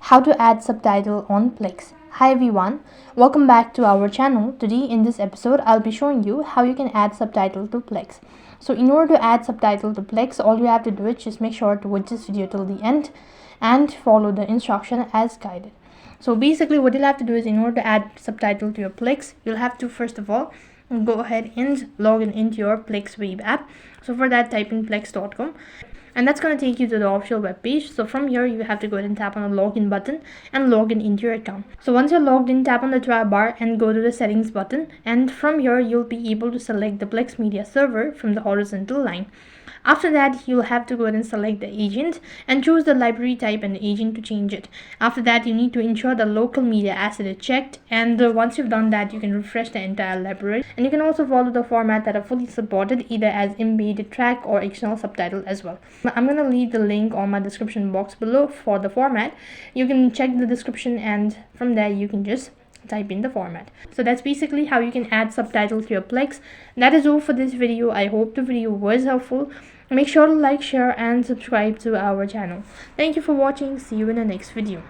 How to add subtitle on Plex. Hi everyone, welcome back to our channel. Today in this episode I'll be showing you how you can add subtitle to Plex. So in order to add subtitle to Plex, all you have to do is just make sure to watch this video till the end and follow the instruction as guided. So basically what you'll have to do is, in order to add subtitle to your Plex, you'll have to first of all go ahead and log in into your Plex web app. So for that, type in plex.com. And that's going to take you to the official web page. So from here, you have to go ahead and tap on the login button and log in into your account. So once you're logged in, tap on the try bar and go to the settings button. And from here, you'll be able to select the Plex Media server from the horizontal line. After that, you'll have to go ahead and select the agent and choose the library type and the agent to change it. After that, you need to ensure the local media asset is checked, and once you've done that, you can refresh the entire library. And you can also follow the format that are fully supported, either as embedded track or external subtitle as well. I'm going to leave the link on my description box below for the format. You can check the description, and from there you can just type in the format. So that's basically how you can add subtitles to your Plex. That is all for this video. I hope the video was helpful. Make sure to like, share and subscribe to our channel. Thank you for watching. See you in the next video.